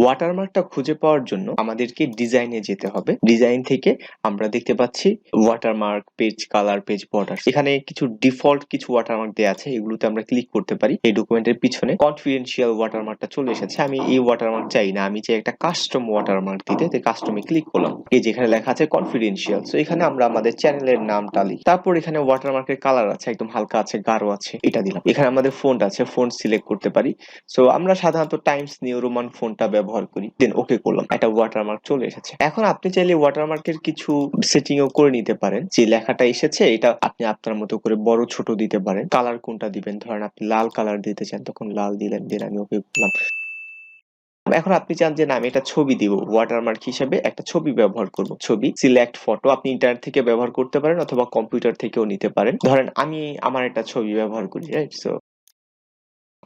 ওয়াটারমার্কটা খুঁজে পাওয়ার জন্য আমাদেরকে ডিজাইনে যেতে হবে। ডিজাইন থেকে আমরা দেখতে পাচ্ছি watermark, page colour, page border. এখানে কিছু ডিফল্ট কিছু ওয়াটারমার্ক দেওয়া আছে, এগুলোতে আমরা ক্লিক করতে পারি। এই ডকুমেন্টের পিছনে কনফিডেন্সিয়াল ওয়াটারমার্কটা চলে এসেছে। আমি এই ওয়াটারমার্ক চাই না, আমি চাই একটা কাস্টম ওয়াটারমার্ক দিতে। তো কাস্টমে ক্লিক করলাম, এই যেখানে লেখা আছে কনফিডেন্সিয়াল। সো এখানে আমরা আমাদের চ্যানেলের নামটা লিখি। তারপর এখানে ওয়াটারমার্কের কালার আছে, একদম হালকা আছে, গাঢ় আছে, এটা দিলাম। এখানে আমাদের ফন্ট আছে, ফন্ট সিলেক্ট করতে পারি। সো আমরা সাধারণত টাইমস নিউ রোমান ফন্টটা ব্যবহার করি। দেন ওকে করলাম, একটা ওয়াটারমার্ক চলে এসেছে। এখন আপনি চাইলে ওয়াটারমার্কের কিছু সেটিংও করে নিতে পারেন। যে লেখাটা এসেছে এটা আপনি আপনার মতো করে বড় ছোট দিতে পারেন। কালার কোনটা দিবেন, ধরেন আপনি লাল কালার দিতে চান, তখন লাল দিলেন। দেন আমি ওকে করলাম। এখন আপনি চান যে না আমি একটা ছবি দিব, ওয়াটারমার্ক হিসেবে একটা ছবি ব্যবহার করব। ছবি সিলেক্ট ফটো আপনি ইন্টারনেট থেকে ব্যবহার করতে পারেন অথবা কম্পিউটার থেকেও নিতে পারেন। ধরেন আমি আমার একটা ছবি ব্যবহার করি, রাইট? সো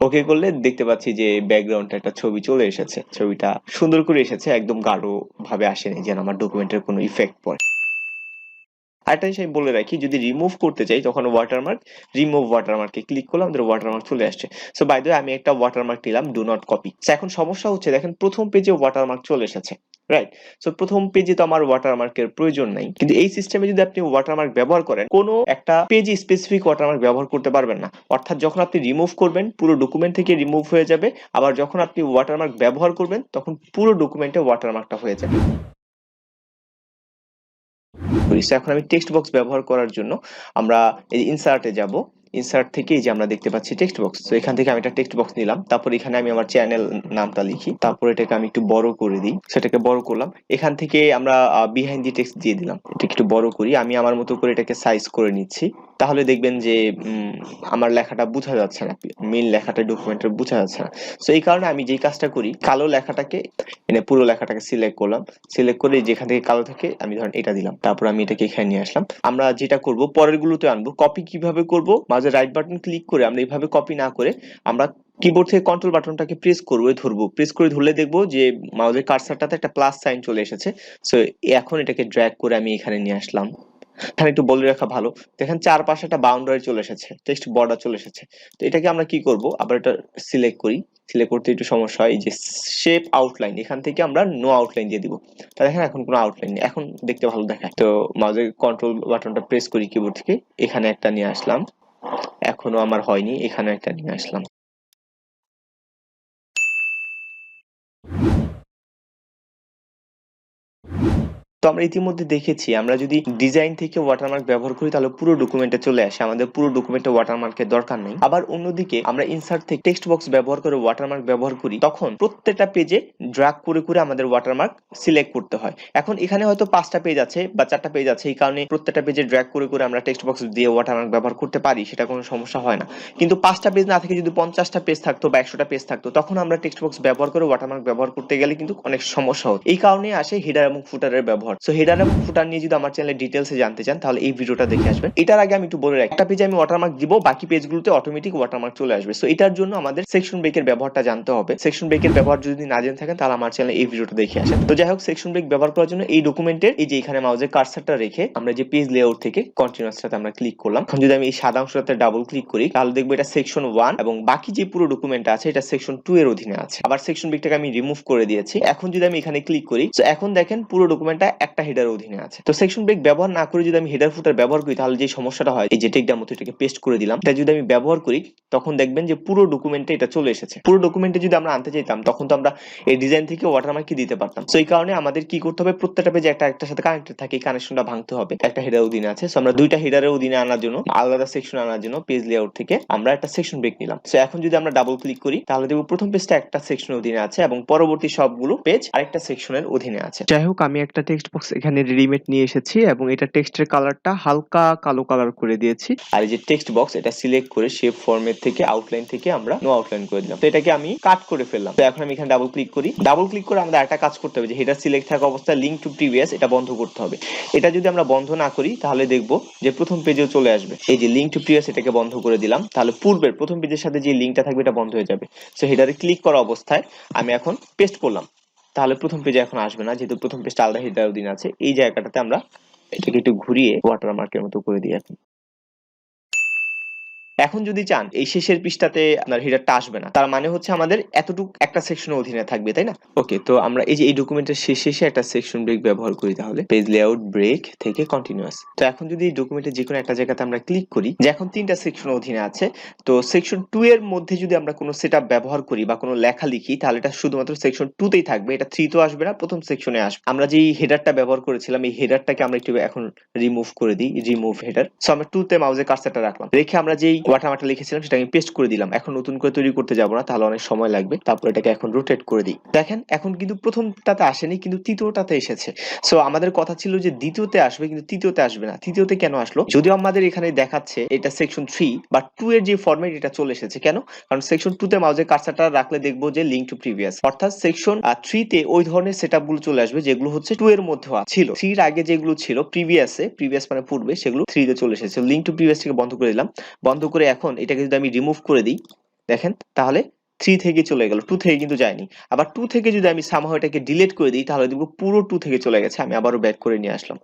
ওকে করলে দেখতে পাচ্ছি যে ব্যাকগ্রাউন্ডে একটা ছবি চলে এসেছে। ছবিটা সুন্দর করে এসেছে, একদম গাঢ় ভাবে আসেনি যেন আমার ডকুমেন্টের কোনো ইফেক্ট পড়ে। আরেকটা জিনিস আমি বলে রাখি, যদি রিমুভ করতে চাই তখন ওয়াটারমার্ক, রিমুভ ওয়াটারমার্কে ক্লিক করলাম, আমাদের ওয়াটারমার্ক চলে আসছে। সো বাই দ্য ওয়ে আমি একটা ওয়াটারমার্ক দিলাম, ডু নট কপি। এখন সমস্যা হচ্ছে, দেখেন প্রথম পেজে ওয়াটারমার্ক চলে এসেছে, রাইট? সো প্রথম পেজে তো আমার ওয়াটারমার্কের প্রয়োজন নাই, কিন্তু এই সিস্টেমে যদি আপনি ওয়াটারমার্ক ব্যবহার করেন, কোনো একটা পেজে স্পেসিফিক ওয়াটারমার্ক ব্যবহার করতে পারবেন না। অর্থাৎ যখন আপনি রিমুভ করবেন পুরো ডকুমেন্ট থেকে রিমুভ হয়ে যাবে, আবার যখন আপনি ওয়াটারমার্ক ব্যবহার করবেন তখন পুরো ডকুমেন্টে ওয়াটারমার্কটা হয়ে যাবে। এখন আমি টেক্সট বক্স ব্যবহার করার জন্য আমরা এই ইনসার্টে যাব। ইনসার্ট থেকে এই যে আমরা দেখতে পাচ্ছি টেক্সট বক্স। তো এখান থেকে আমি একটা টেক্সট বক্স নিলাম, তারপর এখানে আমি আমার চ্যানেল নামটা লিখি, তারপর এটাকে আমি একটু বড় করে দিই, সেটাকে বড় করলাম। এখান থেকে আমরা বিহাইন্ড দি টেক্সট দিয়ে দিলাম, এটা একটু বড় করি। আমি আমার মতো করে এটাকে সাইজ করে নিচ্ছি। তাহলে দেখবেন যে আমার লেখাটা বোঝা যাচ্ছে না, মেইন লেখাটা ডকুমেন্টের বোঝা যাচ্ছে না। সো এই কারণে আমি যেই কাজটা করি, কালো লেখাটাকে মানে পুরো লেখাটাকে সিলেক্ট করলাম, সিলেক্ট করে যেখান থেকে কালো থাকে আমি ধরেন এটা দিলাম, তারপর আমি এটাকে এখানে নিয়ে আসলাম। আমরা যেটা করব পরের গুলোতে আনবো। কপি কিভাবে করব, মাঝে রাইট বাটন ক্লিক করে আমরা এইভাবে কপি না করে আমরা কিবোর্ড থেকে কন্ট্রোল বাটনটাকে প্রেস করবো, ধরবো, প্রেস করে ধরলে দেখবো যে মাউসের কার্সারটাতে একটা প্লাস সাইন চলে এসেছে। সো এখন এটাকে ড্র্যাগ করে আমি এখানে নিয়ে আসলাম। এখানে একটু বলে রাখা ভালো, দেখেন চারপাশে একটা বাউন্ডারি চলে এসেছে, টেক্সট বর্ডার চলে এসেছে। তো এটাকে আমরা কি করব, আবার এটা সিলেক্ট করি। সিলেক্ট করতে একটু সমস্যা হয়, এই যে শেপ আউটলাইন, এখান থেকে আমরা নো আউটলাইন দিয়ে দিব। তা দেখেন এখন কোনো আউটলাইন নেই, এখন দেখতে ভালো দেখায়। তো মাউসের কন্ট্রোল বাটনটা প্রেস করি কিবোর্ড থেকে, এখানে একটা নিয়ে আসলাম। এখনো আমার হয়নি, এখানে একটা নিয়ে আসলাম। তো আমরা ইতিমধ্যে দেখেছি, আমরা যদি ডিজাইন থেকে ওয়াটারমার্ক ব্যবহার করি তাহলে পুরো ডকুমেন্টে চলে আসে, আমাদের পুরো ডকুমেন্টে ওয়াটারমার্কের দরকার নেই। আবার অন্যদিকে আমরা ইনসার্ট থেকে টেক্সট বক্স ব্যবহার করে ওয়াটারমার্ক ব্যবহার করি, তখন প্রত্যেকটা পেজে ড্র্যাগ করে করে আমাদের ওয়াটারমার্ক সিলেক্ট করতে হয়। এখন এখানে হয়তো 5টা পেজ আছে বা 4টা পেজ আছে, এই কারণে প্রত্যেকটা পেজে ড্র্যাগ করে করে আমরা টেক্সট বক্স দিয়ে ওয়াটারমার্ক ব্যবহার করতে পারি, সেটা কোনো সমস্যা হয় না। কিন্তু 5টা পেজ না থেকে যদি 50টা পেজ থাকতো বা 100টা পেজ থাকতো, তখন আমরা টেক্সট বক্স ব্যবহার করে ওয়াটারমার্ক ব্যবহার করতে গেলে কিন্তু অনেক সমস্যা হতো। এই কারণে আসে হেডার এবং ফুটারের ব্যবহার। সো হেডার এবং ফুটার নিয়ে যদি আমার চ্যানেলে ডিটেইলসে জানতে চান তাহলে এই ভিডিওটা দেখে আসবেন। এটার আগে আমি একটু বলে রাখি, একটা পেজে আমি ওয়াটারমার্ক দিব, বাকি পেজগুলোতে অটোমেটিক ওয়াটারমার্ক চলে আসবে। সো এটার জন্য আমাদের সেকশন ব্রেকের ব্যবহারটা জানতে হবে। সেকশন ব্রেকের ব্যবহার যদি না জেনে থাকেন তাহলে আমার চ্যানেলে এই ভিডিওটা দেখে আসেন। তো যাই হোক, সেকশন ব্রেক ব্যবহার করার জন্য এই ডকুমেন্টের এই যে এখানে মাউসের কার্সারটা রেখে আমরা যে পেজ লেআউট থেকে কন্টিনিউয়াসটাতে আমরা ক্লিক করলাম। এখন যদি আমি এই সাদা অংশটাতে ডাবল ক্লিক করি তাহলে দেখবো এটা সেকশন 1 এবং বাকি যে পুরো ডকুমেন্টটা আছে এটা সেকশন 2 এর অধীনে আছে। আবার সেকশন ব্রেকটাকে আমি রিমুভ করে দিয়েছি। এখন যদি আমি এখানে ক্লিক করি, তো এখন দেখেন পুরো ডকুমেন্টটা একটা হেডারের অধীনে আছে। তো সেকশন ব্রেক ব্যবহার না করে যদি আমি হেডার ফুটার ব্যবহার করি তাহলে যে সমস্যাটা হয়, এই যে টেক ডেমো এটাকে পেস্ট করে দিলাম, এটা যদি আমি ব্যবহার করি তখন দেখবেন যে পুরো ডকুমেন্টে এটা চলে এসেছে। পুরো ডকুমেন্টে যদি আমরা আনতে চাইতাম তখন তো আমরা এই ডিজাইন থেকে ওয়াটারমার্ক কি দিতে পারতাম। সো এই কারণে আমাদের কি করতে হবে, প্রত্যেকটা পেজে একটা একটার সাথে কানেক্টেড থাকে, এই কানেকশনটা ভাঙতে হবে। একটা হেডার অধীনে আছে, সো আমরা দুইটা হেডারের অধীনে আনার জন্য, আলাদা সেকশন আনার জন্য পেজ লেআউট থেকে আমরা একটা সেকশন ব্রেক নিলাম। সো এখন যদি আমরা ডাবল ক্লিক করি তাহলে দেখব প্রথম পেজটা একটা সেকশনের অধীনে আছে এবং পরবর্তী সবগুলো পেজ আরেকটা সেকশনের অধীনে আছে। যাই হোক, আমি একটা টেক্সট বক্স এখানে রেডিমেড নিয়ে এসেছি এবং এটা টেক্সটের কালারটা হালকা কালো কালার করে দিয়েছি। আর এই যে টেক্সট বক্স এটা সিলেক্ট করে শেপ ফরম্যাট থেকে আউটলাইন থেকে আমরা নো আউটলাইন করে দিলাম। তো এটাকে আমি কাট করে ফেললাম। তো এখন আমি এখানে ডাবল ক্লিক করি। ডাবল ক্লিক করে আমাদের একটা কাজ করতে হবে, যে হেডার সিলেক্ট থাকা অবস্থায় লিংক টু প্রিভিয়াস এটা বন্ধ করতে হবে। এটা যদি আমরা বন্ধ না করি তাহলে দেখবো যে প্রথম পেজেও চলে আসবে। এই যে লিংক টু প্রিভিয়াস এটাকে বন্ধ করে দিলাম, তাহলে পূর্বের প্রথম পেজের সাথে যে লিংকটা থাকবে এটা বন্ধ হয়ে যাবে। সো হেডারে ক্লিক করা অবস্থায় আমি এখন পেস্ট করলাম, তাহলে প্রথম পেজে এখন আসবে না, যেহেতু প্রথম পেজটা আলাদা হেডার অধীন আছে। এই জায়গাটাতে আমরা এটাকে একটু ঘুরিয়ে ওয়াটারমার্কের মতো করে দিই। এখন এখন যদি চান এই শেষের পৃষ্ঠাতে আপনার হেডারটা আসবে না, তার মানে হচ্ছে আমাদের এতটুকু একটা সেকশনের অধীনে থাকবে, তাই না? ওকে, তো আমরা এই যে এই ডকুমেন্টের শেষে একটা সেকশন ব্রেক ব্যবহার করি, তাহলে পেজ লেআউট ব্রেক থেকে কন্টিনিউয়াস। তো এখন যদি এই ডকুমেন্টের যে কোনো একটা জায়গাতে আমরা ক্লিক করি, যে এখন 3টা সেকশনের অধীনে আছে, তো সেকশন 2 এর মধ্যে যদি আমরা কোনো সেটআপ ব্যবহার করি বা কোনো লেখা লিখি, তাহলে এটা শুধুমাত্র সেকশন 2 তেই থাকবে, এটা 3 তো আসবে না, প্রথম সেকশনে আসবে। আমরা যেই হেডারটা ব্যবহার করেছিলাম, এই হেডারটাকে আমরা একটু এখন রিমুভ করে দিই, রিমুভ হেডার। সো আমরা 2 তে মাউসের কার্সারটা রাখলাম, রেখে আমরা যেই ওয়াটারমার্কটা লিখেছিলাম সেটা আমি পেস্ট করে দিলাম। এখন নতুন করে তৈরি করতে যাব না, তাহলে অনেক সময় লাগবে। তারপর এটাকে এখন রোটেট করে দিই। দেখেন এখন কিন্তু প্রথমটাতে আসেনি, কিন্তু তৃতীয়টাতে এসেছে। সো আমাদের কথা ছিল যে দ্বিতীয়তে আসবে, কিন্তু তৃতীয়তে আসবে না। তৃতীয়তে কেন আসলো? যদিও আমাদের এখানে দেখাচ্ছে এটা সেকশন 3 বা 2 এর যে ফরম্যাট, এটা চলে এসেছে। কেন? কারণ সেকশন 2 তে মাউসের কার্সারটা রাখলে দেখবো যে লিংক টু প্রিভিয়াস, অর্থাৎ সেকশন 3 তে ওই ধরনের সেটআপ গুলো চলে আসবে যেগুলো হচ্ছে 2 এর মধ্যে ছিল। 3 এর আগে যেগুলো ছিল প্রিভিয়াস মানে পূর্বে, সেগুলো 3 তে চলে এসেছে। লিংক টু প্রিভিয়াস থেকে বন্ধ করে দিলাম। বন্ধ করে এখন এটাকে যদি আমি রিমুভ করে দিই, দেখেন তাহলে 3 থেকে চলে গেল, 2 থেকে কিন্তু যায়নি। আবার 2 থেকে যদি আমি সামহাও এটাকে ডিলিট করে দিই, তাহলে দেখবো পুরো 2 থেকে চলে গেছে। আমি আবারও ব্যাক করে নিয়ে আসলাম।